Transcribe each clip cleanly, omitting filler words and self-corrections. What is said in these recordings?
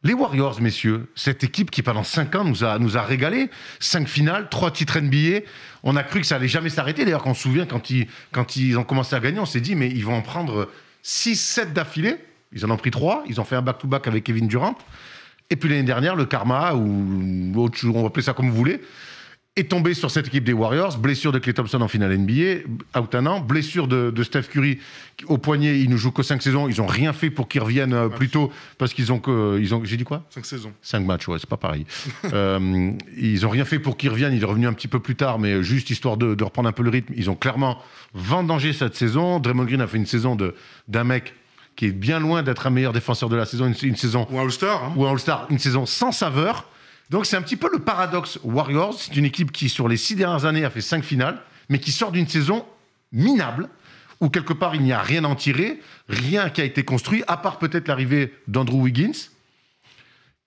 Les Warriors, messieurs, cette équipe qui pendant 5 ans nous a régalé, 5 finales, 3 titres NBA, on a cru que ça allait jamais s'arrêter. D'ailleurs, quand on se souvient, quand ils ont commencé à gagner, on s'est dit, mais ils vont en prendre 6-7 d'affilée. Ils en ont pris 3, ils ont fait un back-to-back avec Kevin Durant. Et puis l'année dernière, le karma, ou autre chose, on va appeler ça comme vous voulez, est tombé sur cette équipe des Warriors. Blessure de Klay Thompson en finale NBA, out un an. Blessure de Steph Curry au poignet, il ne joue que 5 saisons. Ils n'ont rien fait pour qu'il revienne plus tôt, parce qu'ils ont que... j'ai dit quoi ? 5 saisons. 5 matchs, ouais, c'est pas pareil. Ils n'ont rien fait pour qu'il revienne. Il est revenu un petit peu plus tard, mais juste histoire de reprendre un peu le rythme. Ils ont clairement vendangé cette saison. Draymond Green a fait une saison d'un mec qui est bien loin d'être un meilleur défenseur de la saison. Une saison... Ou un All-Star. Hein. Ou un All-Star. Une saison sans saveur. Donc c'est un petit peu le paradoxe Warriors. C'est une équipe qui, sur les 6 dernières années, a fait 5 finales, mais qui sort d'une saison minable, où quelque part il n'y a rien à en tirer, rien qui a été construit, à part peut-être l'arrivée d'Andrew Wiggins.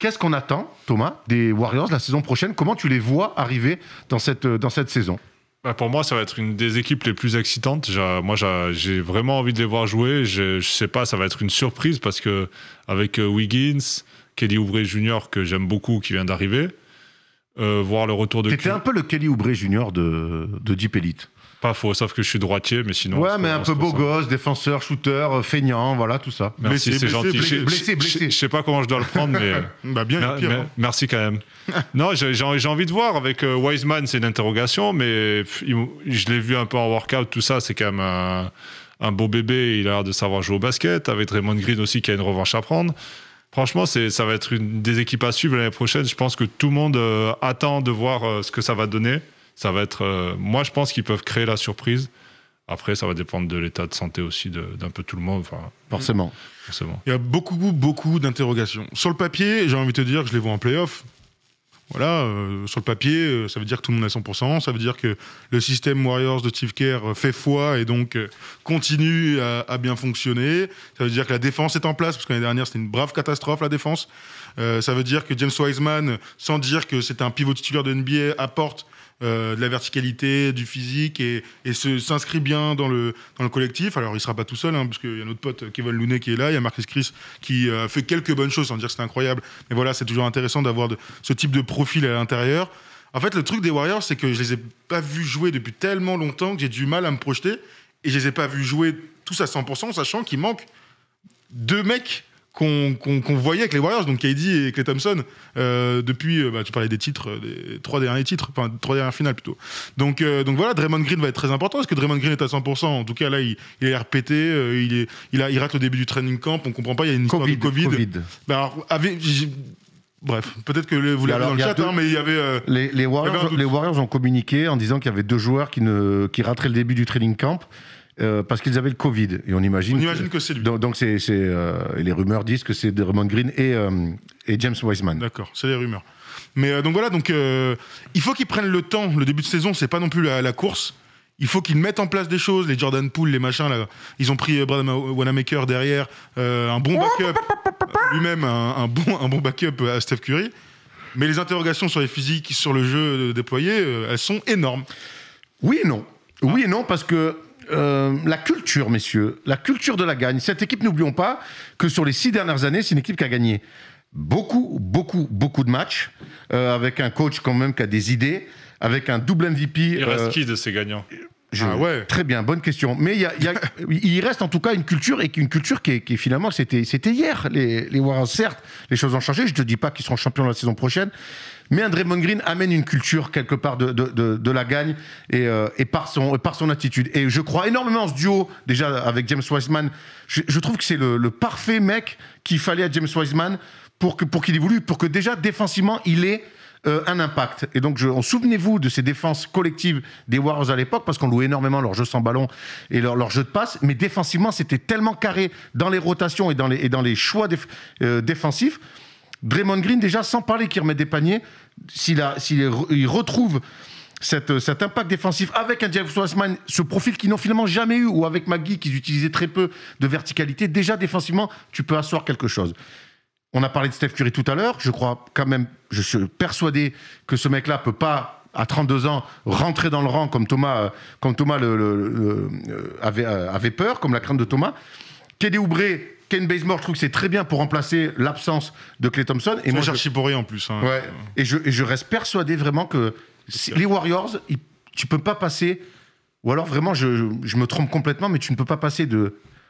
Qu'est-ce qu'on attend, Thomas, des Warriors la saison prochaine ? Comment tu les vois arriver dans cette saison ? Pour moi, ça va être une des équipes les plus excitantes. J'ai vraiment envie de les voir jouer. Je sais pas, ça va être une surprise parce que avec Wiggins, Kelly Oubre Jr. que j'aime beaucoup, qui vient d'arriver, voir le retour de... T'étais un peu le Kelly Oubre Jr. de Deep Elite. Pas faux, sauf que je suis droitier, mais sinon... Ouais, mais un peu beau gosse, défenseur, shooter, feignant, voilà, tout ça. Merci, c'est gentil. Blessé. Je sais pas comment je dois le prendre, mais... Merci quand même. Non, j'ai envie de voir. Avec Wiseman, c'est une interrogation, mais je l'ai vu un peu en workout, tout ça, c'est quand même un beau bébé, il a l'air de savoir jouer au basket. Avec Draymond Green aussi, qui a une revanche à prendre. Franchement, ça va être une des équipes à suivre l'année prochaine. Je pense que tout le monde attend de voir ce que ça va donner. Ça va être... moi, je pense qu'ils peuvent créer la surprise. Après, ça va dépendre de l'état de santé aussi d'un peu tout le monde. Enfin, forcément. Il y a beaucoup d'interrogations. Sur le papier, j'ai envie de te dire que je les vois en play-off. Voilà, sur le papier, ça veut dire que tout le monde est à 100%. Ça veut dire que le système Warriors de Steve Kerr fait foi et donc continue à bien fonctionner. Ça veut dire que la défense est en place, parce que l'année dernière, c'était une brave catastrophe, la défense. Ça veut dire que James Wiseman, sans dire que c'est un pivot titulaire de NBA, apporte de la verticalité, du physique et s'inscrit bien dans le collectif. Alors il ne sera pas tout seul, hein, parce qu'il y a notre pote Kevin Looney qui est là, il y a Marcus Chris qui fait quelques bonnes choses sans dire que c'est incroyable. Mais voilà, c'est toujours intéressant d'avoir ce type de profil à l'intérieur. En fait, le truc des Warriors, c'est que je les ai pas vus jouer depuis tellement longtemps que j'ai du mal à me projeter et je les ai pas vus jouer tous à 100%, sachant qu'il manque 2 mecs qu'on voyait avec les Warriors, donc KD et Klay Thompson, depuis, tu parlais des titres, des 3 derniers titres, enfin 3 dernières finales plutôt. Donc voilà, Draymond Green va être très important, parce que Draymond Green est à 100%, en tout cas là, il est RPT, il rate le début du training camp, on comprend pas, il y a une histoire de Covid. Bref, peut-être que vous l'avez dans le chat, mais il y avait... Les Warriors ont communiqué en disant qu'il y avait 2 joueurs qui rateraient le début du training camp, parce qu'ils avaient le Covid. Et on imagine que c'est lui. Donc les rumeurs disent que c'est Draymond Green et James Wiseman. D'accord, c'est les rumeurs. Mais donc voilà, il faut qu'ils prennent le temps. Le début de saison, c'est pas non plus la course. Il faut qu'ils mettent en place des choses. Les Jordan Poole, les machins, là, ils ont pris Brad Wanamaker derrière, un bon backup, lui-même un bon backup à Steph Curry. Mais les interrogations sur les physiques, sur le jeu déployé, elles sont énormes. Oui et non. Oui et non, parce que la culture, messieurs, la culture de la gagne. Cette équipe, n'oublions pas que sur les 6 dernières années, c'est une équipe qui a gagné beaucoup de matchs, avec un coach quand même qui a des idées, avec un double MVP. Il reste qui de ces gagnants ? Ouais. Très bien, bonne question. Mais il reste en tout cas une culture, et une culture qui finalement, c'était hier. Les Warriors, certes, les choses ont changé. Je ne te dis pas qu'ils seront champions la saison prochaine. Mais un Draymond Green amène une culture quelque part de la gagne et par son attitude. Et je crois énormément en ce duo, déjà avec James Wiseman. Je trouve que c'est le parfait mec qu'il fallait à James Wiseman pour qu'il évolue, pour que déjà défensivement il ait un impact. Et donc souvenez-vous de ces défenses collectives des Warriors à l'époque, parce qu'on louait énormément leur jeu sans ballon et leur jeu de passe, mais défensivement c'était tellement carré dans les rotations et dans les choix défensifs. Draymond Green, déjà, sans parler qu'il remet des paniers, s'il retrouve cet impact défensif avec un James Wiseman, ce profil qu'ils n'ont finalement jamais eu, ou avec McGee, qu'ils utilisaient très peu de verticalité, déjà défensivement, tu peux asseoir quelque chose. On a parlé de Steph Curry tout à l'heure, je crois quand même, je suis persuadé que ce mec-là peut pas, à 32 ans, rentrer dans le rang comme Thomas avait peur, comme la crainte de Thomas. Kelly Oubre Ken Bazemore, je trouve que c'est très bien pour remplacer l'absence de Klay Thompson. Et moi, cherche pour rien en plus. Hein. Ouais. Et je reste persuadé vraiment que les Warriors, tu peux pas passer. Ou alors vraiment, je me trompe complètement, mais tu ne peux pas passer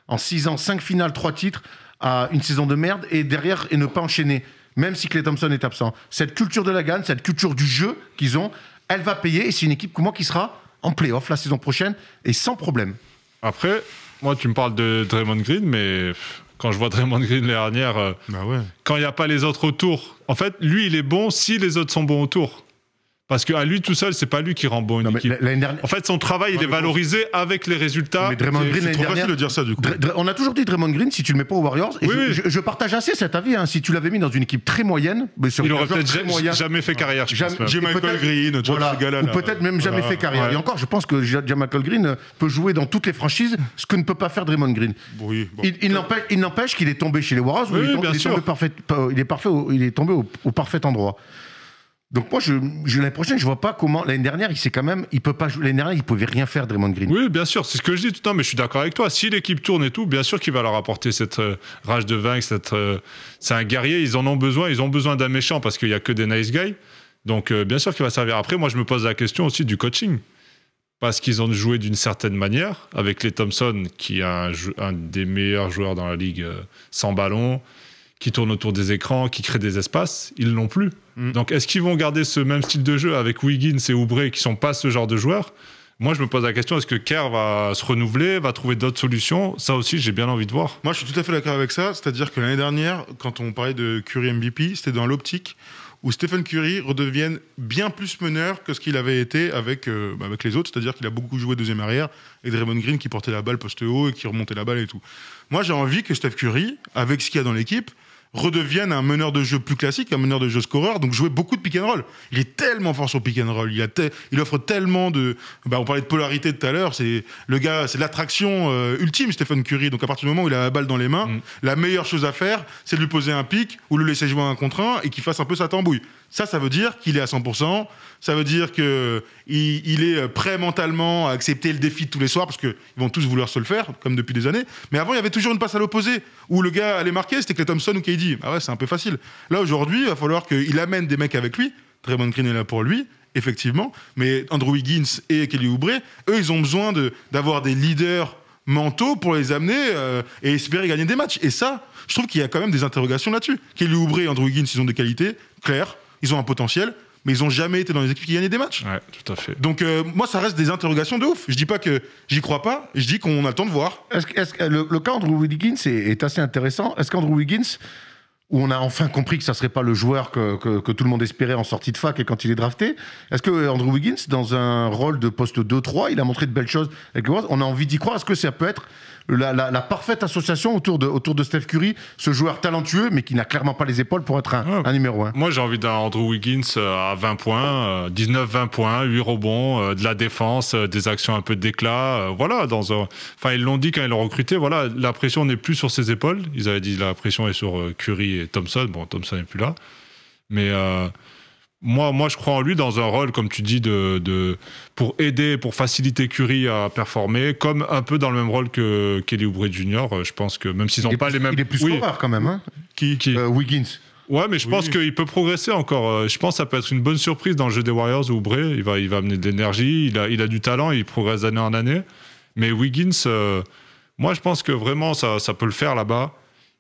en 6 ans, 5 finales, 3 titres à une saison de merde et derrière et ne pas enchaîner, même si Klay Thompson est absent. Cette culture de la gagne, cette culture du jeu qu'ils ont, elle va payer et c'est une équipe qui sera en play-off la saison prochaine et sans problème. Après, moi, tu me parles de Draymond Green, mais quand je vois Draymond Green l'année dernière, quand il n'y a pas les autres autour, en fait, lui, il est bon si les autres sont bons autour. Parce qu'à lui tout seul, c'est pas lui qui rend bon une équipe. En fait, son travail, il est valorisé avec les résultats. Mais Draymond Green, c'est trop facile de dire ça, du coup. On a toujours dit Draymond Green, si tu le mets pas aux Warriors, et je partage assez cet avis, hein, si tu l'avais mis dans une équipe très moyenne, il aurait peut-être jamais fait carrière, je pense. Jamal Green, voilà, ou peut-être même jamais fait carrière. Ouais. Et encore, je pense que Jamal Green peut jouer dans toutes les franchises, ce que ne peut pas faire Draymond Green. Oui, bon. Il n'empêche qu'il est tombé chez les Warriors, où il est tombé au parfait endroit. Donc moi, l'année prochaine, je vois pas comment. L'année dernière, il peut pas jouer. L'année dernière, il pouvait rien faire, Draymond Green. Oui, bien sûr, c'est ce que je dis tout le temps, mais je suis d'accord avec toi. Si l'équipe tourne et tout, bien sûr qu'il va leur apporter cette rage de vaincre. C'est un guerrier, ils en ont besoin. Ils ont besoin d'un méchant parce qu'il y a que des nice guys. Donc bien sûr qu'il va servir. Après, moi, je me pose la question aussi du coaching. Parce qu'ils ont joué d'une certaine manière, avec Klay Thompson, qui est un des meilleurs joueurs dans la ligue sans ballon, qui tourne autour des écrans, qui crée des espaces, ils l'ont plus. Donc, est-ce qu'ils vont garder ce même style de jeu avec Wiggins et Oubre, qui sont pas ce genre de joueurs? Moi, je me pose la question, est-ce que Kerr va se renouveler, va trouver d'autres solutions? Ça aussi, j'ai bien envie de voir. Moi, je suis tout à fait d'accord avec ça. C'est-à-dire que l'année dernière, quand on parlait de Curry MVP, c'était dans l'optique où Stephen Curry redevienne bien plus meneur que ce qu'il avait été avec les autres. C'est-à-dire qu'il a beaucoup joué deuxième arrière, et Draymond Green qui portait la balle poste haut et qui remontait la balle et tout. Moi, j'ai envie que Steph Curry, avec ce qu'il y a dans l'équipe, redevienne un meneur de jeu plus classique, un meneur de jeu scoreur, donc jouer beaucoup de pick and roll. Il est tellement fort sur pick and roll, il offre tellement de... on parlait de polarité tout à l'heure, c'est l'attraction ultime, Stephen Curry, donc à partir du moment où il a la balle dans les mains, la meilleure chose à faire, c'est de lui poser un pick ou le laisser jouer un contre un et qu'il fasse un peu sa tambouille. Ça veut dire qu'il est à 100%, ça veut dire qu'il est prêt mentalement à accepter le défi de tous les soirs, parce qu'ils vont tous vouloir se le faire, comme depuis des années. Mais avant, il y avait toujours une passe à l'opposé, où le gars allait marquer, c'était Klay Thompson ou KD. Ah ouais, c'est un peu facile. Là, aujourd'hui, il va falloir qu'il amène des mecs avec lui. Draymond Green est là pour lui, effectivement. Mais Andrew Wiggins et Kelly Oubre, eux, ils ont besoin d'avoir des leaders mentaux pour les amener et espérer gagner des matchs. Et ça, je trouve qu'il y a quand même des interrogations là-dessus. Kelly Oubre et Andrew Wiggins, ils ont des qualités claires. Ils ont un potentiel, mais ils n'ont jamais été dans les équipes qui gagnaient des matchs. Ouais, tout à fait. Donc, moi, ça reste des interrogations de ouf. Je dis pas que j'y crois pas, je dis qu'on a le temps de voir. Est-ce que le cas Andrew Wiggins est assez intéressant. Est-ce qu'Andrew Wiggins, où on a enfin compris que ça serait pas le joueur que tout le monde espérait en sortie de fac et quand il est drafté, est-ce que Andrew Wiggins, dans un rôle de poste 2-3, il a montré de belles choses avec les Warriors? On a envie d'y croire. Est-ce que ça peut être la parfaite association autour de Steph Curry, ce joueur talentueux, mais qui n'a clairement pas les épaules pour être un numéro 1? Moi, j'ai envie d'un Andrew Wiggins à 20 points, 19-20 points, 8 rebonds, de la défense, des actions un peu d'éclat. Voilà, enfin, ils l'ont dit quand ils l'ont recruté, voilà, la pression n'est plus sur ses épaules. Ils avaient dit la pression est sur Curry et Thompson. Bon, Thompson n'est plus là. Mais moi, je crois en lui dans un rôle, comme tu dis, pour aider, pour faciliter Curry à performer, comme un peu dans le même rôle que Kelly Oubre Jr. Je pense que même s'ils n'ont pas les mêmes... Il est plus scoreur quand même, hein. Qui Wiggins. Ouais, mais je pense qu'il peut progresser encore. Je pense que ça peut être une bonne surprise dans le jeu des Warriors. Oubre, il va amener de l'énergie, il a du talent, il progresse d'année en année. Mais Wiggins, moi, je pense que vraiment, ça peut le faire là-bas.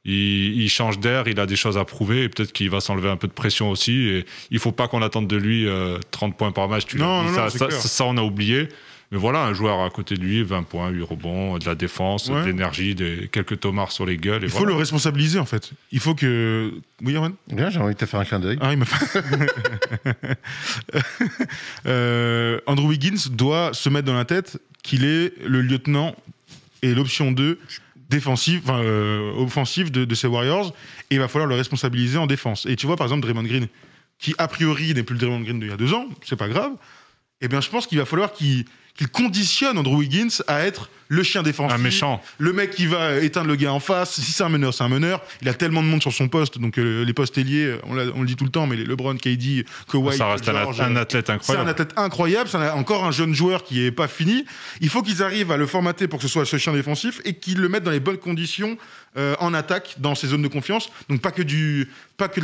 Il change d'air, il a des choses à prouver et peut-être qu'il va s'enlever un peu de pression aussi. Et il ne faut pas qu'on attende de lui 30 points par match. Ça, on a oublié. Mais voilà, un joueur à côté de lui, 20 points, 8 rebonds, de la défense, de l'énergie, quelques tomards sur les gueules. Il faut le responsabiliser en fait. Il faut que... Oui, Erwan ? Bien, j'ai envie de te faire un clin d'œil. Ah, il m'a fait... Andrew Wiggins doit se mettre dans la tête qu'il est le lieutenant et l'option 2 offensive de ces Warriors, et il va falloir le responsabiliser en défense. Et tu vois, par exemple, Draymond Green, qui a priori n'est plus le Draymond Green d'il y a 2 ans, c'est pas grave, eh bien je pense qu'il va falloir qu'il qu'il conditionne Andrew Wiggins à être le chien défensif, un méchant, le mec qui va éteindre le gars en face. Si c'est un meneur, c'est un meneur. Il a tellement de monde sur son poste, donc les postes ailiers, on le dit tout le temps, mais les LeBron, KD, Kawhi, ça reste George, un athlète incroyable. C'est un athlète incroyable. C'est encore un jeune joueur qui est pas fini. Il faut qu'ils arrivent à le formater pour que ce soit ce chien défensif et qu'ils le mettent dans les bonnes conditions en attaque, dans ses zones de confiance. Donc pas que de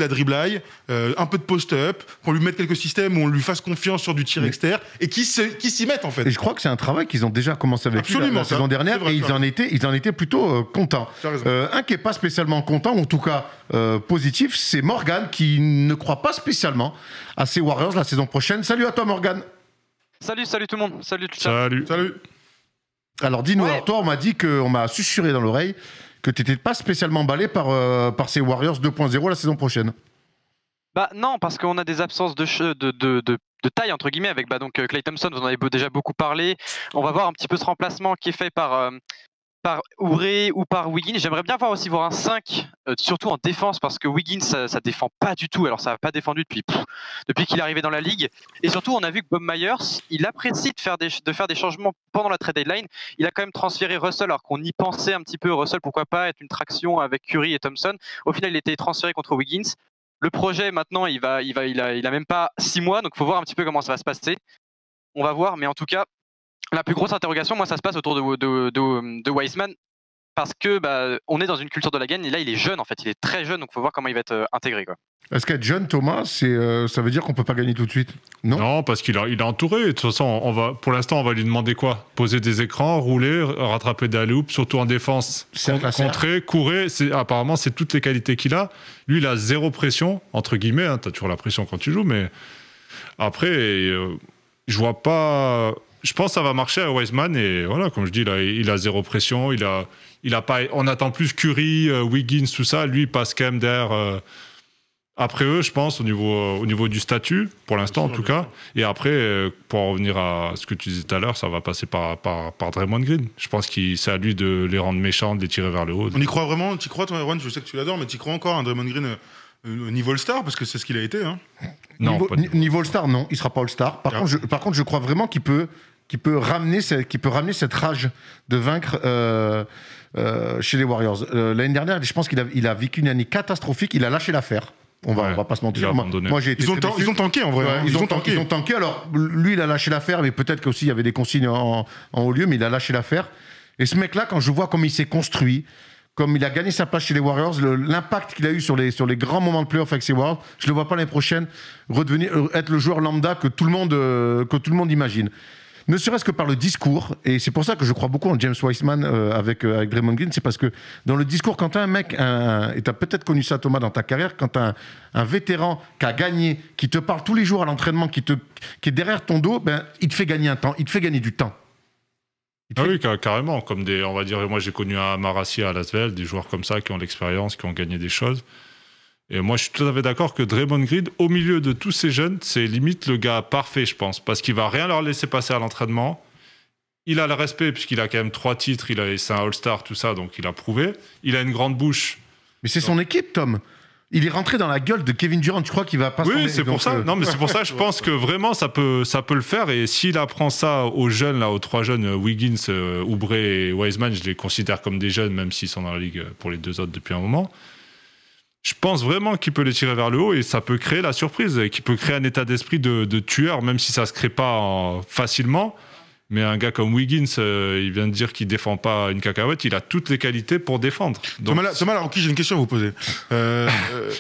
la dribble-eye, un peu de post-up, qu'on lui mette quelques systèmes où on lui fasse confiance sur du tir externe et qui s'y mettent en fait. Et je crois que c'est un travail qu'ils ont déjà commencé avec lui la saison dernière et ils en étaient plutôt contents. Un qui n'est pas spécialement content, ou en tout cas positif, c'est Morgan qui ne croit pas spécialement à ses Warriors la saison prochaine. Salut à toi Morgan. Salut tout le monde. Salut. Alors dis-nous, alors toi on m'a dit on m'a susurré dans l'oreille que tu n'étais pas spécialement emballé par ces Warriors 2.0 la saison prochaine. Bah non, parce qu'on a des absences de taille entre guillemets avec Klay Thompson, vous en avez déjà beaucoup parlé. On va voir un petit peu ce remplacement qui est fait par Oubre ou par Wiggins. J'aimerais bien voir un 5, surtout en défense, parce que Wiggins ça défend pas du tout. Alors ça n'a pas défendu depuis qu'il est arrivé dans la ligue. Et surtout on a vu que Bob Myers, il apprécie de faire des changements pendant la trade deadline. Il a quand même transféré Russell alors qu'on y pensait un petit peu. Russell, pourquoi pas être une traction avec Curry et Thompson. Au final il a été transféré contre Wiggins. Le projet maintenant il a même pas 6 mois, donc il faut voir un petit peu comment ça va se passer. On va voir, mais en tout cas la plus grosse interrogation, moi, ça se passe autour de Wiseman, parce que on est dans une culture de la gagne, et là, il est jeune, en fait, il est très jeune, donc il faut voir comment il va être intégré, quoi. Est-ce qu'être jeune, Thomas, ça veut dire qu'on peut pas gagner tout de suite? Non, parce qu'il est entouré. De toute façon, pour l'instant, on va lui demander quoi? Poser des écrans, rouler, rattraper des alley-oops, surtout en défense, contrer, courir. Apparemment, c'est toutes les qualités qu'il a. Lui, il a zéro pression, entre guillemets. Hein, tu as toujours la pression quand tu joues, mais après, je vois pas... Je pense que ça va marcher à Wiseman et voilà, comme je dis, là, il a zéro pression, il a pas, on attend plus Curry, Wiggins, tout ça. Lui, il passe quand même derrière après eux, je pense, au niveau du statut, pour l'instant en tout cas. Et après, pour en revenir à ce que tu disais tout à l'heure, ça va passer par Draymond Green. Je pense que c'est à lui de les rendre méchants, de les tirer vers le haut. On y croit vraiment? Tu crois, toi, Erwan? Je sais que tu l'adores, mais tu crois encore à Draymond Green niveau All-Star, parce que c'est ce qu'il a été, hein? Non, niveau All-Star, non, il sera pas All-Star. Par contre, je crois vraiment qu'il peut ramener cette rage de vaincre chez les Warriors. L'année dernière, je pense qu'il a vécu une année catastrophique. Il a lâché l'affaire. On va pas se mentir. Moi, ils ont tanké en vrai. Ouais, ils ont tanké. Alors, lui, il a lâché l'affaire, mais peut-être qu'aussi il y avait des consignes en haut lieu, mais il a lâché l'affaire. Et ce mec-là, quand je vois comment il s'est construit, comme il a gagné sa place chez les Warriors, l'impact qu'il a eu sur les grands moments de playoff avec ses Warriors, je le vois pas l'année prochaine redevenir être le joueur lambda que tout le monde imagine. Ne serait-ce que par le discours, et c'est pour ça que je crois beaucoup en James Wiseman avec Draymond Green, c'est parce que dans le discours, quand tu as un mec, et tu as peut-être connu ça Thomas dans ta carrière, quand tu as un vétéran qui a gagné, qui te parle tous les jours à l'entraînement, qui est derrière ton dos, il te fait gagner un temps, il te fait gagner du temps. Oui, carrément, comme on va dire, moi j'ai connu un Marassi à Lasvel, des joueurs comme ça qui ont l'expérience, qui ont gagné des choses. Et moi, je suis tout à fait d'accord que Draymond Green, au milieu de tous ces jeunes, c'est limite le gars parfait, je pense, parce qu'il va rien leur laisser passer à l'entraînement. Il a le respect, puisqu'il a quand même 3 titres, c'est un All-Star, tout ça, donc il a prouvé. Il a une grande bouche. Mais c'est son équipe, Tom. Il est rentré dans la gueule de Kevin Durant. Tu crois qu'il va pas? Oui, c'est pour ça. Non, mais c'est pour ça que je pense que vraiment ça peut le faire. Et s'il apprend ça aux jeunes, aux 3 jeunes, Wiggins, Oubre et Wiseman, je les considère comme des jeunes, même s'ils sont dans la ligue pour les 2 autres depuis un moment. Je pense vraiment qu'il peut les tirer vers le haut et ça peut créer la surprise, qu'il peut créer un état d'esprit de tueur, même si ça ne se crée pas facilement. Mais un gars comme Wiggins, il vient de dire qu'il ne défend pas une cacahuète, il a toutes les qualités pour défendre. Donc... Thomas Larocchi, j'ai une question à vous poser. Je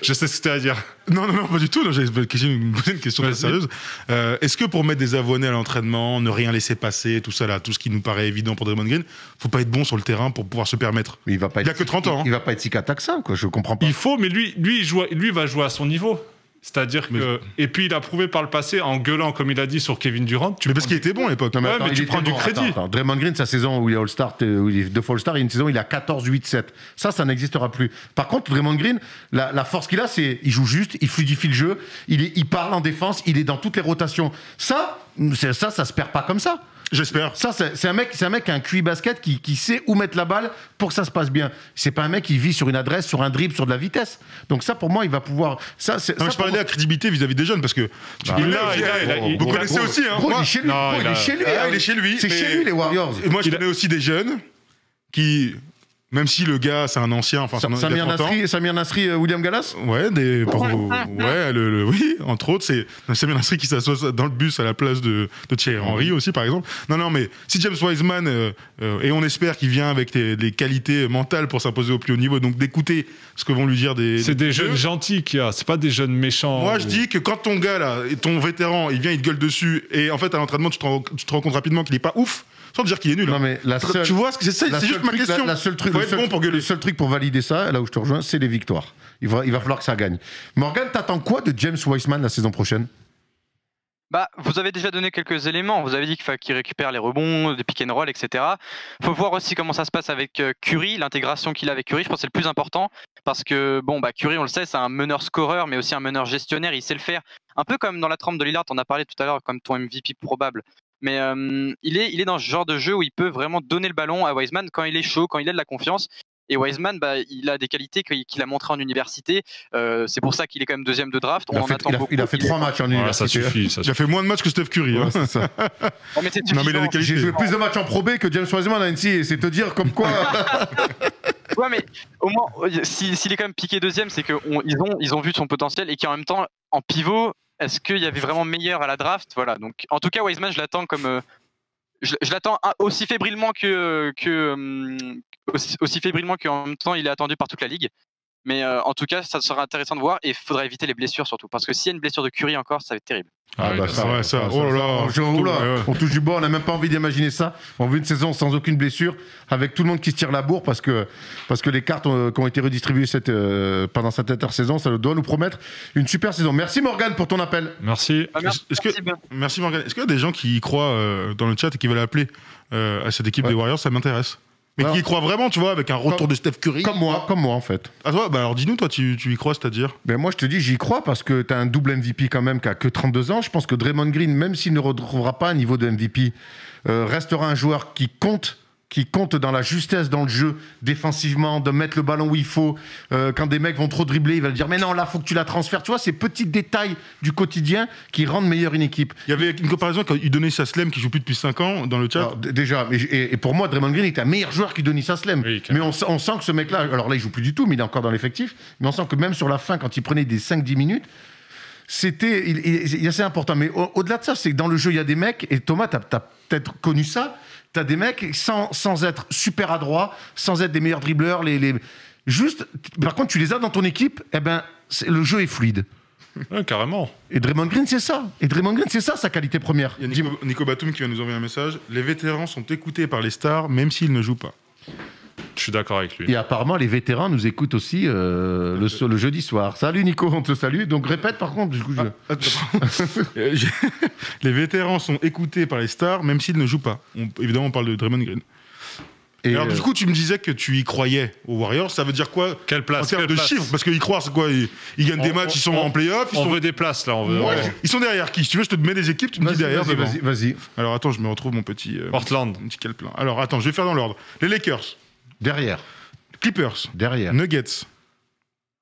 sais ce que c'était à dire. Non, pas du tout. J'ai une question très sérieuse. Est-ce que pour mettre des abonnés à l'entraînement, ne rien laisser passer, tout ça là, tout ce qui nous paraît évident pour Draymond Green, faut pas être bon sur le terrain pour pouvoir se permettre? Mais il a que 30 ans. Il va pas être si cata que ça, quoi. Je comprends pas. Il faut, mais lui va jouer à son niveau. C'est-à-dire que... Et puis, il a prouvé par le passé, en gueulant, comme il a dit, sur Kevin Durant... Mais parce qu'il était bon à l'époque. Mais tu prends du crédit. Draymond Green, sa saison où il est All-Star, où il est 2 fois All-Star, il y a une saison où il a 14-8-7. Ça n'existera plus. Par contre, Draymond Green, la force qu'il a, c'est il joue juste, il fluidifie le jeu, il parle en défense, il est dans toutes les rotations. Ça se perd pas comme ça. J'espère. Ça, c'est un mec qui a un QI basket qui sait où mettre la balle pour que ça se passe bien. C'est pas un mec qui vit sur une adresse, sur un dribble, sur de la vitesse. Donc ça, pour moi, il va pouvoir. Je parlais de la crédibilité vis-à-vis des jeunes parce que vous connaissez aussi. Gros, il est chez lui. Il est chez lui. Il est chez lui. C'est chez lui les Warriors. Et moi, je connais aussi des jeunes qui. Même si le gars, c'est un ancien, enfin, Samir Nasri, William Gallas. Ouais, oui, entre autres, c'est Samir Nasri qui s'assoit dans le bus à la place de Thierry Henry aussi, par exemple. Non, mais si James Wiseman, et on espère qu'il vient avec des qualités mentales pour s'imposer au plus haut niveau, donc d'écouter ce que vont lui dire des. C'est des jeunes gentils qu'il y a, c'est pas des jeunes méchants. Moi, je dis que quand ton gars là, ton vétéran, il vient, il te gueule dessus, et en fait, à l'entraînement, tu te rends compte rapidement qu'il est pas ouf. Sans dire qu'il est nul. Non, mais tu vois, c'est juste ma question. Le seul truc pour valider ça, là où je te rejoins, c'est les victoires. Il va falloir que ça gagne. Morgan, t'attends quoi de James Wiseman la saison prochaine? Vous avez déjà donné quelques éléments. Vous avez dit qu'il récupère les rebonds, des pick and roll, etc. Il faut voir aussi comment ça se passe avec Curry, l'intégration qu'il a avec Curry. Je pense que c'est le plus important parce que Curry, on le sait, c'est un meneur scoreur, mais aussi un meneur gestionnaire. Il sait le faire. Un peu comme dans la trempe de Lillard, on a parlé tout à l'heure, comme ton MVP probable. Mais il est dans ce genre de jeu où il peut vraiment donner le ballon à Wiseman quand il est chaud, quand il a de la confiance. Et Wiseman, il a des qualités qu'il a montrées en université. C'est pour ça qu'il est quand même deuxième de draft. Il a fait 3 matchs en université. Ça suffit. Il a fait moins de matchs que Steph Curry. Ouais, c'est ça. Mais il a des qualités. J'ai joué plus de matchs en Pro B que James Wiseman à NCAA. C'est te dire comme quoi. Ouais, mais au moins, s'il est quand même piqué deuxième, c'est qu'ils ont vu son potentiel et qu'en même temps, en pivot, est-ce qu'il y avait vraiment meilleur à la draft? Voilà. Donc, en tout cas, Wiseman, je l'attends comme. Je l'attends aussi fébrilement aussi fébrilement qu'en même temps il est attendu par toute la ligue. Mais en tout cas, ça sera intéressant de voir et il faudra éviter les blessures surtout. Parce que s'il y a une blessure de Curry encore, ça va être terrible. On touche du bois, on n'a même pas envie d'imaginer ça. On veut une saison sans aucune blessure, avec tout le monde qui se tire la bourre parce que les cartes qui ont été redistribuées pendant cette intersaison, ça doit nous promettre une super saison. Merci Morgan pour ton appel. Merci. Merci Morgan. Est-ce qu'il y a des gens qui y croient dans le chat et qui veulent appeler à cette équipe des Warriors? Ça m'intéresse. Mais qui y croit vraiment, tu vois, avec un retour de Steph Curry. Comme moi en fait. Ah toi, alors dis-nous, toi, tu y crois, c'est-à-dire? Ben moi, je te dis, j'y crois parce que tu as un double MVP quand même qui a que 32 ans. Je pense que Draymond Green, même s'il ne retrouvera pas un niveau de MVP, restera un joueur qui compte dans la justesse dans le jeu, défensivement, de mettre le ballon où il faut. Quand des mecs vont trop dribbler, il va dire « Mais non, là, faut que tu la transfères. » Tu vois, ces petits détails du quotidien qui rendent meilleure une équipe. Il y avait une comparaison quand Udonis Haslem, qui joue plus depuis 5 ans, dans le chat. Alors, déjà, et pour moi, Draymond Green est un meilleur joueur qu'Udonis Haslem. Oui, mais on sent que ce mec-là, alors là, il joue plus du tout, mais il est encore dans l'effectif. Mais on sent que même sur la fin, quand il prenait des 5-10 minutes, c'est assez important. Mais au-delà de ça, c'est que dans le jeu, il y a des mecs, et Thomas, tu as peut-être connu ça, t'as des mecs sans être super adroits, sans être des meilleurs dribbleurs, juste, par contre, tu les as dans ton équipe, le jeu est fluide. Ouais, carrément. Et Draymond Green, c'est ça. Sa qualité première. Il y a Nico Batum qui va nous envoyer un message. Les vétérans sont écoutés par les stars, même s'ils ne jouent pas. Je suis d'accord avec lui. Et apparemment, les vétérans nous écoutent aussi le jeudi soir. Salut Nico, on te salue. Donc répète par contre. Les vétérans sont écoutés par les stars, même s'ils ne jouent pas. Évidemment, on parle de Draymond Green. Et alors du coup, tu me disais que tu y croyais aux Warriors. Ça veut dire quoi? Quelle place? En termes de chiffres? Parce qu'ils croient, c'est quoi? Ils gagnent des matchs, ils sont en play-off. On veut des places, là. Ils sont derrière qui? Si tu veux, je te mets des équipes, tu me dis derrière. Vas-y. Alors attends, je me retrouve mon petit... Portland. Mon petit calepin. Alors attends, je vais faire dans l'ordre. Les Lakers. Derrière. Clippers. Derrière. Nuggets.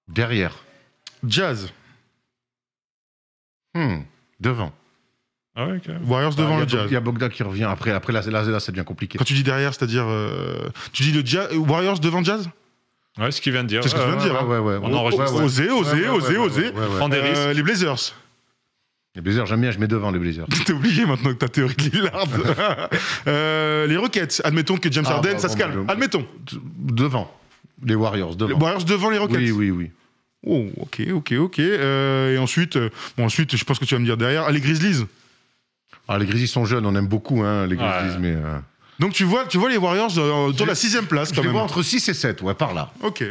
Derrière. Jazz. Devant. Ah ouais, okay. Warriors devant le Jazz. Il y a Bogdan qui revient après là, ça devient compliqué. Quand tu dis derrière, c'est-à-dire... tu dis le Warriors devant Jazz? Ouais, ce qu'il vient de dire. C'est ce que je viens de dire. Ouais. On enregistre. Osez. Les Blazers. Les Blazers, j'aime bien, je mets devant les Blazers. T'es obligé maintenant que ta théorie de Lillard. Les Rockets, admettons que James Harden, ça se calme. Admettons. Devant. Les Warriors, devant. Les Warriors devant les Rockets. Oui. Oh, ok. Et ensuite, je pense que tu vas me dire derrière, les Grizzlies. Les Grizzlies sont jeunes, on aime beaucoup les Grizzlies, mais... Donc tu vois les Warriors sur la 6e place quand même. Je les vois entre 6 et 7, par là. Ok,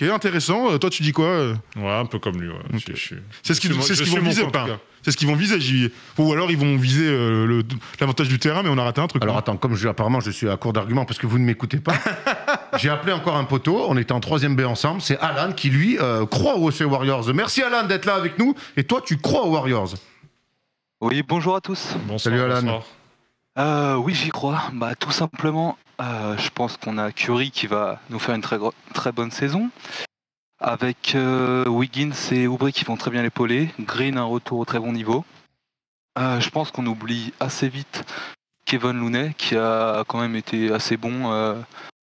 intéressant. Toi tu dis quoi? Ouais, un peu comme lui. Okay. C'est ce qu'ils vont viser en tout cas. C'est ce qu'ils vont viser. Ou alors ils vont viser l'avantage du terrain, mais on a raté un truc. Alors attends, apparemment je suis à court d'arguments parce que vous ne m'écoutez pas. J'ai appelé encore un poteau, on était en 3e B ensemble, c'est Alan qui lui croit aux Warriors. Merci Alan d'être là avec nous. Et toi tu crois aux Warriors? Oui, bonjour à tous. Bonsoir, salut Alan. Bonsoir. Oui, j'y crois. Tout simplement, je pense qu'on a Curry qui va nous faire une très bonne saison. Avec Wiggins et Oubre qui vont très bien l'épauler. Green, un retour au très bon niveau. Je pense qu'on oublie assez vite Kevin Looney, qui a quand même été assez bon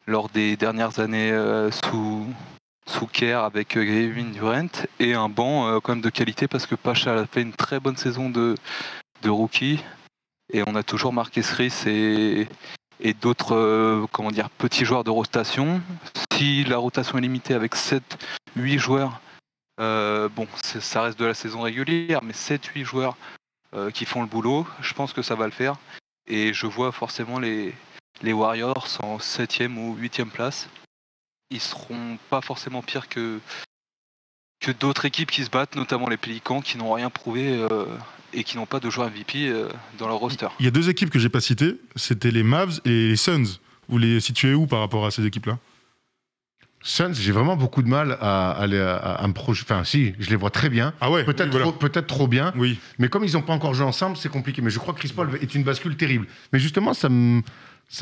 lors des dernières années sous Kerr avec Kevin Durant. Et un banc quand même de qualité, parce que Pacha a fait une très bonne saison de rookie. Et on a toujours Marquez Chriss et d'autres petits joueurs de rotation. Si la rotation est limitée avec 7-8 joueurs, ça reste de la saison régulière, mais 7-8 joueurs qui font le boulot, je pense que ça va le faire. Et je vois forcément les Warriors en 7e ou 8e place. Ils seront pas forcément pires que d'autres équipes qui se battent, notamment les Pélicans, qui n'ont rien prouvé et qui n'ont pas de joueur MVP dans leur roster. Il y a 2 équipes que j'ai pas citées, c'était les Mavs et les Suns. Vous les situez où par rapport à ces équipes-là? Suns, j'ai vraiment beaucoup de mal à me projeter. Enfin, si, je les vois très bien. Ah ouais, peut-être trop bien. Oui. Mais comme ils n'ont pas encore joué ensemble, c'est compliqué. Mais je crois que Chris Paul est une bascule terrible. Mais justement,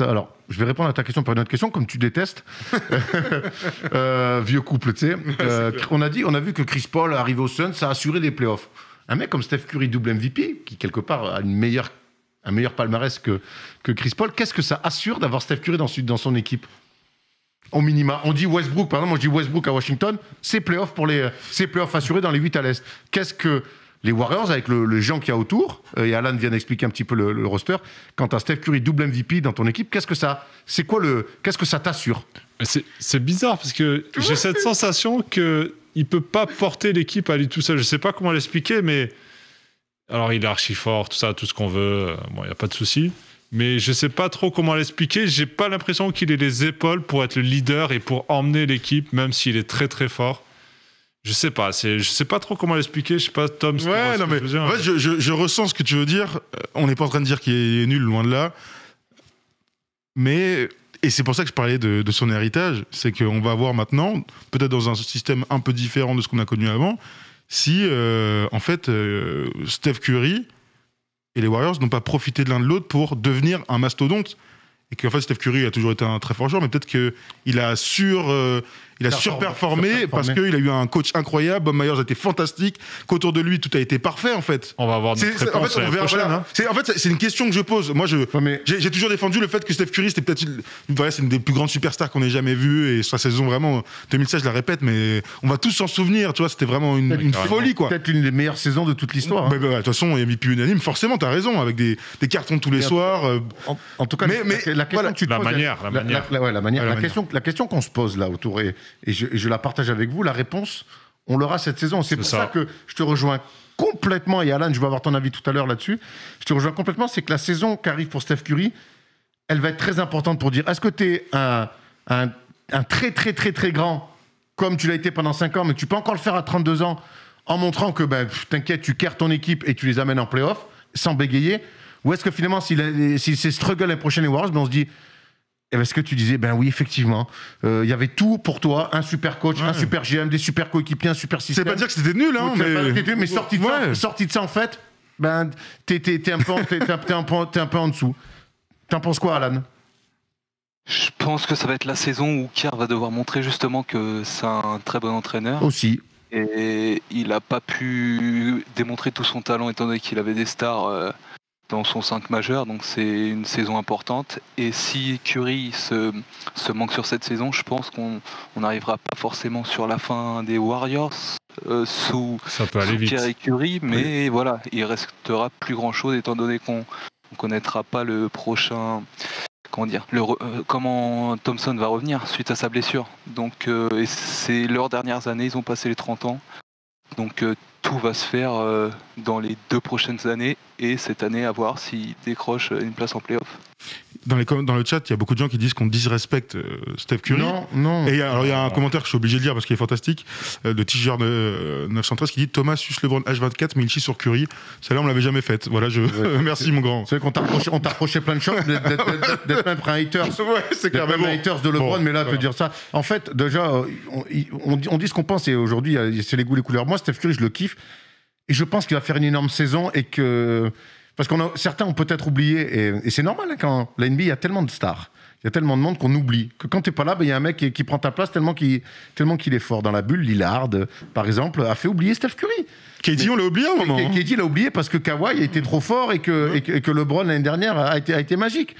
alors, je vais répondre à ta question par une autre question, comme tu détestes. Vieux couple, tu sais. On a vu que Chris Paul, arrivé au Suns, ça a assuré des playoffs. Un mec comme Steph Curry, double MVP, qui quelque part a un meilleur palmarès que Chris Paul, qu'est-ce que ça assure d'avoir Steph Curry dans son équipe? Au minima. On dit Westbrook, par exemple, moi je dis Westbrook à Washington, c'est playoff assurés dans les 8 à l'Est. Qu'est-ce que les Warriors, avec les gens qu'il y a autour, et Alan vient d'expliquer un petit peu le roster, quand tu as Steph Curry double MVP dans ton équipe, qu'est-ce que ça t'assure? C'est bizarre, parce que j'ai cette sensation qu'il ne peut pas porter l'équipe à lui tout seul. Je ne sais pas comment l'expliquer, mais... Alors, il est archi fort, tout ça, tout ce qu'on veut, il n'y a pas de souci. Mais je ne sais pas trop comment l'expliquer. J'ai pas l'impression qu'il ait les épaules pour être le leader et pour emmener l'équipe, même s'il est très très fort. Je sais pas. Je sais pas trop comment l'expliquer. Je sais pas, Tom. Ouais, non mais en fait, je ressens ce que tu veux dire. On n'est pas en train de dire qu'il est nul, loin de là. Mais et c'est pour ça que je parlais de son héritage. C'est qu'on va voir maintenant, peut-être dans un système un peu différent de ce qu'on a connu avant, si en fait Steph Curry et les Warriors n'ont pas profité de l'un de l'autre pour devenir un mastodonte. Et qu'en fait, Steph Curry a toujours été un très fort joueur, mais peut-être qu'il a surperformé parce qu'il a eu un coach incroyable. Bob Myers a été fantastique, qu'autour de lui, tout a été parfait, en fait. On va avoir notre réponse l'année prochaine. Hein. En fait, c'est une question que je pose. Moi, j'ai toujours défendu le fait que Steph Curry, c'était peut-être c'est une des plus grandes superstars qu'on ait jamais vues. Et sa saison, vraiment, 2016, je la répète, mais on va tous s'en souvenir. Tu vois, c'était vraiment une folie, quoi. Peut-être une des meilleures saisons de toute l'histoire. De toute façon, MVP unanime, forcément, t'as raison, avec des cartons tous les soirs. En tout cas, la question qu'on se pose là autour, et je la partage avec vous, la réponse, on l'aura cette saison. C'est pour ça que je te rejoins complètement, et Alan, je vais avoir ton avis tout à l'heure là-dessus, je te rejoins complètement, c'est que la saison qui arrive pour Steph Curry, elle va être très importante pour dire, est-ce que tu es un très très très très grand, comme tu l'as été pendant 5 ans, mais que tu peux encore le faire à 32 ans, en montrant que, t'inquiète, tu carres ton équipe et tu les amènes en play-off, sans bégayer, ou est-ce que finalement, si c'est struggle l'année prochaine les Warriors, on se dit, est-ce que tu disais, oui, effectivement, il y avait tout pour toi, un super coach, un super GM, des super coéquipiers, un super système. C'est pas dire que c'était nul, hein, mais sorti de ça, en fait, t'es un peu en dessous. T'en penses quoi, Alan? Je pense que ça va être la saison où Kerr va devoir montrer justement que c'est un très bon entraîneur. Aussi. Et il n'a pas pu démontrer tout son talent étant donné qu'il avait des stars dans son 5 majeur, donc c'est une saison importante. Et si Curry se manque sur cette saison, je pense qu'on n'arrivera pas forcément sur la fin des Warriors sous Kerr et Curry, mais voilà, il restera plus grand chose étant donné qu'on ne connaîtra pas le prochain... comment Thompson va revenir suite à sa blessure. Donc et c'est leurs dernières années, ils ont passé les 30 ans. Donc tout va se faire dans les 2 prochaines années, et cette année à voir s'il décroche une place en play-off. Dans le chat, il y a beaucoup de gens qui disent qu'on disrespecte Steph Curry. Non. Et alors, il y a un commentaire que je suis obligé de lire parce qu'il est fantastique, de Tiger 913 qui dit Thomas suce LeBron H24, mais il chie sur Curry. Celle-là, on ne l'avait jamais faite. Voilà, merci mon grand. C'est vrai qu'on t'a reproché plein de choses, d'être même un haters. Ouais, c'est clair. D'être même haters de LeBron, mais là, te dire ça. En fait, déjà, on dit ce qu'on pense, et aujourd'hui, c'est les goûts, les couleurs. Moi, Steph Curry, je le kiffe, et je pense qu'il va faire une énorme saison, et que. parce certains ont peut-être oublié, et c'est normal, hein, quand la NBA, il y a tellement de stars, il y a tellement de monde qu'on oublie, que quand t'es pas là, il y a un mec qui prend ta place tellement qu'il est fort. Dans la bulle, Lillard, par exemple, a fait oublier Steph Curry. KD, on l'a oublié à un moment. KD l'a oublié parce que Kawhi a été trop fort et que LeBron, l'année dernière, a été magique.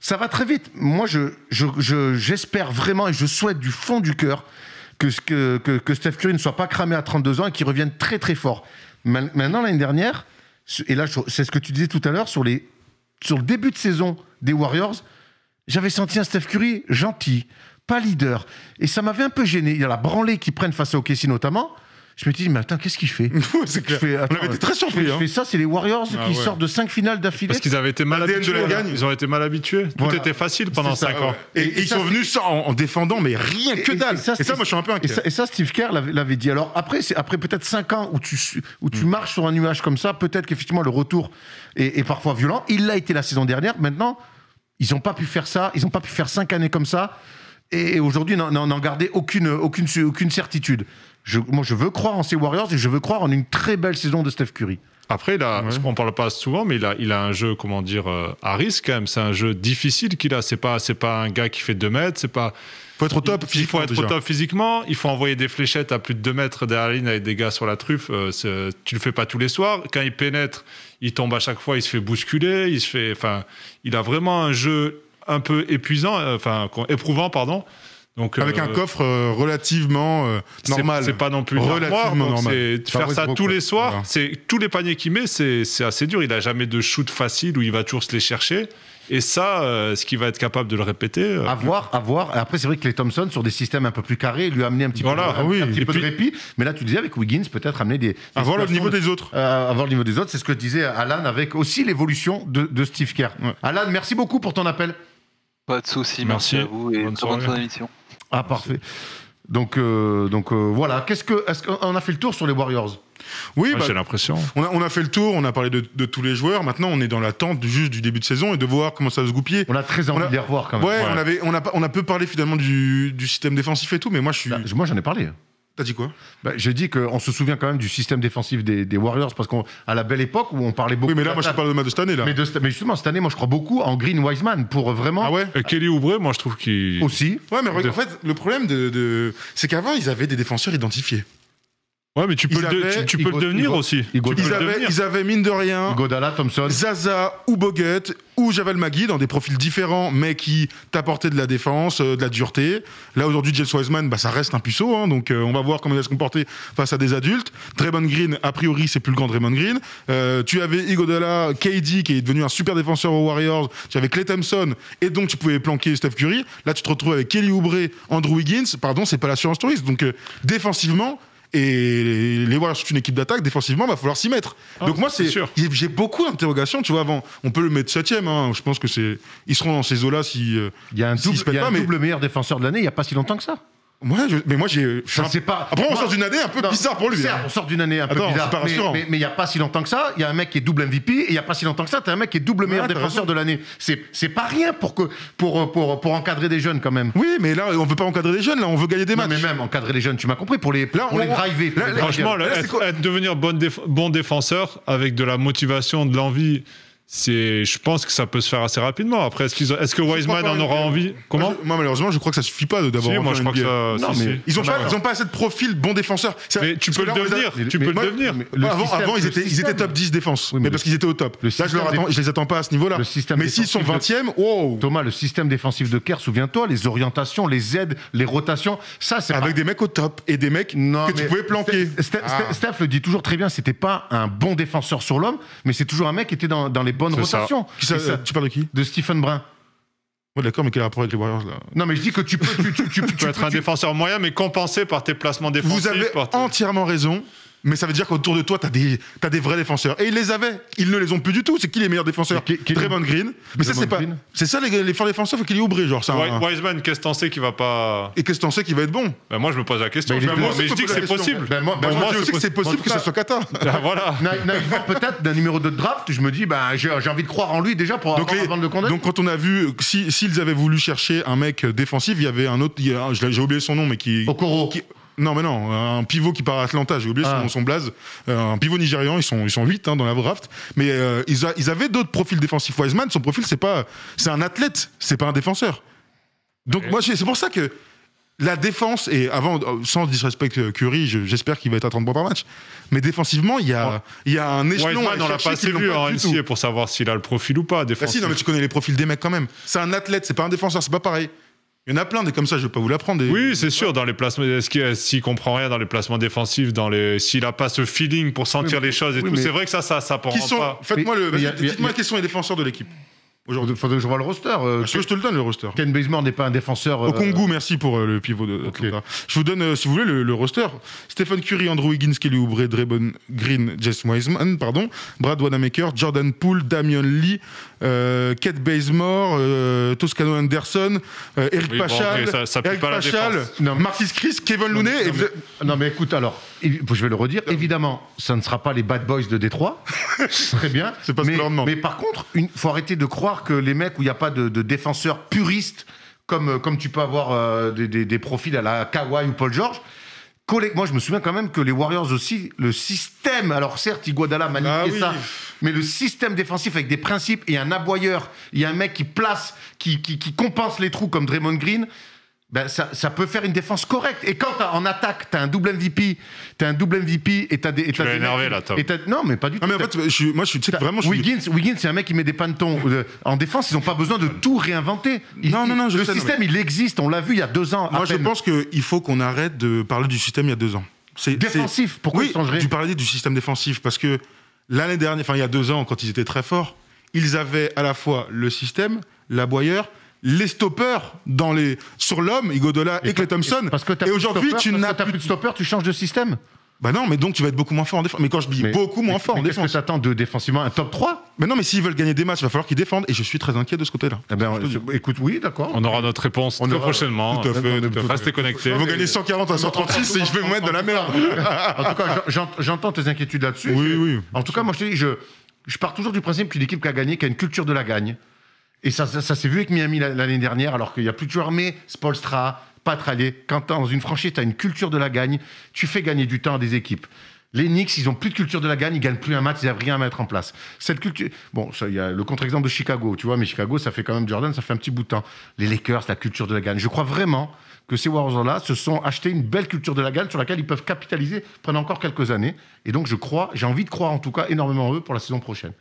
Ça va très vite. Moi, j'espère vraiment et je souhaite du fond du cœur que Steph Curry ne soit pas cramé à 32 ans et qu'il revienne très très fort. Maintenant, l'année dernière, et là, c'est ce que tu disais tout à l'heure, sur le début de saison des Warriors, j'avais senti un Steph Curry gentil, pas leader. Et ça m'avait un peu gêné. Il y a la branlée qu'ils prennent face à OKC notamment. Je me dis, mais attends, qu'est-ce qu'il fait? C'est clair. On avait été très surpris. Je fais ça, c'est les Warriors qui sortent de 5 finales d'affilée. Parce qu'ils avaient été mal habitués. Ils ont été mal habitués. Tout était facile pendant 5 ans. Et ils sont venus en défendant, mais rien que dalle. Et ça, moi, je suis un peu inquiet. Et ça, Steve Kerr l'avait dit. Alors après peut-être 5 ans où tu marches sur un nuage comme ça, peut-être qu'effectivement le retour est parfois violent. Il l'a été la saison dernière. Maintenant, ils n'ont pas pu faire ça. Ils n'ont pas pu faire 5 années comme ça. Et aujourd'hui, n'en garder aucune certitude. Moi, je veux croire en ces Warriors et je veux croire en une très belle saison de Steph Curry. Après, on ne parle pas souvent, mais il a un jeu, à risque quand même. C'est un jeu difficile qu'il a. C'est pas un gars qui fait 2 mètres. Faut être au top physiquement. Il faut être au top physiquement. Il faut envoyer des fléchettes à plus de 2 mètres derrière la ligne avec des gars sur la truffe. Tu le fais pas tous les soirs. Quand il pénètre, il tombe à chaque fois. Il se fait bousculer. Il a vraiment un jeu un peu éprouvant, pardon. Donc, avec un coffre relativement normal. C'est pas non plus relativement normal. Faire ça tous les soirs, voilà. Tous les paniers qu'il met, c'est assez dur. Il a jamais de shoot facile où il va toujours se les chercher. Et ça, ce qu'il va être capable de le répéter. À voir. Après, c'est vrai que Klay Thompson, sur des systèmes un peu plus carrés, lui a amené un petit peu de répit. Mais là, tu disais avec Wiggins, peut-être amener des avoir le niveau des autres. Avoir le niveau des autres, c'est ce que disait Alan, avec aussi l'évolution de Steve Kerr. Ouais. Alan, merci beaucoup pour ton appel. Pas de soucis, merci à vous et bonne fin d'émission. Ah, parfait. Donc voilà. Est-ce qu'on a fait le tour sur les Warriors? Oui, j'ai l'impression. On a fait le tour, on a parlé de tous les joueurs. Maintenant, on est dans l'attente juste du début de saison et de voir comment ça va se goupiller. On a très envie de les revoir quand même. Ouais. On a peu parlé finalement du système défensif et tout, mais moi moi j'en ai parlé. T'as dit quoi? J'ai dit qu'on se souvient quand même du système défensif des Warriors, parce qu'à la belle époque où on parlait beaucoup. Oui, mais là, moi je parle de cette année là. Mais justement, cette année, moi je crois beaucoup en Green Wiseman pour vraiment. Ah ouais. Kelly Oubre, moi je trouve qu'il. Aussi. Ouais, mais en fait, le problème c'est qu'avant, ils avaient des défenseurs identifiés. Ouais, mais tu peux le devenir aussi. Ils avaient mine de rien Iguodala, Thompson, Zaza ou Bogut ou Javel Magui dans des profils différents, mais qui t'apportaient de la défense, de la dureté. Là aujourd'hui, James Wiseman, ça reste un puceau, hein, donc on va voir comment il va se comporter face à des adultes. Draymond Green, a priori, c'est plus le grand Draymond Green. Tu avais Iguodala, KD qui est devenu un super défenseur aux Warriors. Tu avais Klay Thompson et donc tu pouvais planquer Steph Curry. Là, tu te retrouves avec Kelly Oubre, Andrew Wiggins. Pardon, c'est pas l'assurance touriste. Donc défensivement. Et les Warriors sont une équipe d'attaque, défensivement, il va falloir s'y mettre. Donc moi, j'ai beaucoup d'interrogations, tu vois, avant. On peut le mettre 7ème, hein, je pense que ils seront dans ces eaux-là si. Il y a un double meilleur défenseur de l'année, il n'y a pas si longtemps que ça. Ouais, mais moi j'ai. Après, on sort d'une année un peu bizarre pour lui. Certes, on sort d'une année un peu bizarre. Mais il n'y a pas si longtemps que ça, il y a un mec qui est double MVP, et il n'y a pas si longtemps que ça, tu as un mec qui est double meilleur défenseur de l'année. C'est pas rien pour encadrer des jeunes quand même. Oui, mais là, on veut pas encadrer des jeunes, là, on veut gagner des matchs. Mais même encadrer les jeunes, tu m'as compris, pour les driver. Franchement, devenir bon défenseur avec de la motivation, de l'envie. Je pense que ça peut se faire assez rapidement. Après, est-ce que Wiseman en aura envie? Comment? Moi, malheureusement, je crois que ça suffit pas d'avoir. Moi, je crois que ça. Ils ont pas assez de profil bon défenseur. Mais tu peux le devenir. Tu peux le devenir. Avant, ils étaient top 10 défense. Mais parce qu'ils étaient au top. Là, je les attends pas à ce niveau-là. Mais s'ils sont 20e, wow. Thomas, le système défensif de Kerr, souviens-toi, les orientations, les aides, les rotations, ça, c'est avec des mecs au top et des mecs que tu pouvais planquer. Steph le dit toujours très bien, c'était pas un bon défenseur sur l'homme, mais c'est toujours un mec qui était dans les bonnes rotations. Tu parles de qui? De Stephen Brun. Ouais, d'accord, mais quel rapport avec les Warriors là? Non, mais je dis que tu peux être un défenseur moyen, mais compensé par tes placements défensifs. Vous avez entièrement raison. Mais ça veut dire qu'autour de toi, t'as des vrais défenseurs. Et ils les avaient. Ils ne les ont plus du tout. C'est qui les meilleurs défenseurs? Draymond Green. Mais ça, c'est pas. C'est ça, les forts défenseurs, faut qu'il y ait Oubre, genre ça. Wiseman, qu'est-ce que t'en sais qu'il va pas. Et qu'est-ce que t'en sais qu'il va être bon? Moi, je me pose la question. Mais je dis que c'est possible. Moi, je dis aussi que c'est possible que ça soit Kata. Voilà. Naïvement, peut-être d'un numéro 2 de draft, je me dis, j'ai envie de croire en lui déjà pour avant de le condamner. Donc, quand on a vu, s'ils avaient voulu chercher un mec défensif, il y avait un autre, j'ai oublié son nom, mais qui. Okoro. Non, mais non, un pivot qui part à Atlanta, j'ai oublié son blaze. Un pivot nigérian, ils sont 8 dans la draft. Mais ils avaient d'autres profils défensifs. Wiseman, son profil, c'est un athlète, c'est pas un défenseur. Donc moi, c'est pour ça que la défense, et avant, sans disrespect Curry, j'espère qu'il va être à 30 points par match, mais défensivement, il y a un échelon. Wiseman, on l'a pas assez vu en NCAA pour savoir s'il a le profil ou pas défensif. Si, non, mais tu connais les profils des mecs quand même. C'est un athlète, c'est pas un défenseur, c'est pas pareil. Il y en a plein des comme ça, je vais pas vous l'apprendre. Oui, c'est sûr, dans les placements, s'il comprend rien dans les placements défensifs, s'il a pas ce feeling pour sentir les choses et tout, c'est vrai que ça prend pas. Dites-moi qui sont les défenseurs de l'équipe. Aujourd'hui, il faudrait que je vois le roster. Je te le donne, le roster. Ken Bazemore n'est pas un défenseur. Okongwu, merci pour le pivot de Atlanta. Je vous donne, si vous voulez, le roster. Stephen Curry, Andrew Wiggins, Kelly Oubre, Draymond Green, Jess Wiseman, Brad Wanamaker, Jordan Poole, Damian Lee, Kent Bazemore, Toscano Anderson, Eric Paschal, Marquis Chris, Kevin Looney. Non, mais écoute, alors, je vais le redire. Évidemment, ça ne sera pas les Bad Boys de Détroit. Très bien. C'est pas ce que leur demande. Mais par contre, faut arrêter de croire que les mecs où il n'y a pas de défenseurs puristes, comme tu peux avoir des profils à la Kawhi ou Paul George. Moi, je me souviens quand même que les Warriors aussi, le système, alors certes, Iguodala magnifié ça, mais le système défensif avec des principes et un aboyeur, il y a un mec qui place, qui compense les trous comme Draymond Green. Ben ça peut faire une défense correcte. Et quand en attaque, t'as un double MVP, et t'as des... Tu m'as énervé là, Tom. Non, mais pas du tout. Non, mais en fait, vraiment... Wiggins, c'est un mec qui met des pantons. En défense, ils n'ont pas besoin de tout réinventer. Le système, il existe, on l'a vu il y a 2 ans. Moi, je pense qu'il faut qu'on arrête de parler du système il y a 2 ans. Défensif, pourquoi ils changeraient ? Tu parlais du système défensif, parce que l'année dernière, il y a 2 ans, quand ils étaient très forts, ils avaient à la fois le système, l'aboyeur, les stoppers sur l'homme, Iguodala et Klay Thompson. Et aujourd'hui, tu n'as plus de stoppers, tu changes de système. Bah non, mais donc tu vas être beaucoup moins fort en défense. Mais quand je dis beaucoup moins fort en défense. Qu'est-ce que t'attends de défensivement, un top 3 ? Mais non, mais s'ils veulent gagner des matchs, il va falloir qu'ils défendent. Et je suis très inquiet de ce côté-là. Eh ben, écoute, oui, d'accord. On aura notre réponse très prochainement. Tout à fait. Restez connectés. Ils vont gagner 140 à 136 et je vais me mettre de la merde. En tout cas, j'entends tes inquiétudes là-dessus. Oui. En tout cas, moi, je te dis, je pars toujours du principe qu'une équipe qui a gagné, qui a une culture de la gagne. Et ça s'est vu avec Miami l'année dernière, alors qu'il n'y a plus de joueurs, mais Spoelstra, Patralier. Quand dans une franchise, tu as une culture de la gagne, tu fais gagner du temps à des équipes. Les Knicks, ils n'ont plus de culture de la gagne, ils ne gagnent plus un match, ils n'ont rien à mettre en place. Cette culture... Bon, il y a le contre-exemple de Chicago, tu vois, mais Chicago, ça fait quand même Jordan, ça fait un petit bout de temps. Les Lakers, la culture de la gagne. Je crois vraiment que ces Warriors-là se sont achetés une belle culture de la gagne sur laquelle ils peuvent capitaliser pendant encore quelques années. Et donc, j'ai envie de croire en tout cas énormément en eux pour la saison prochaine.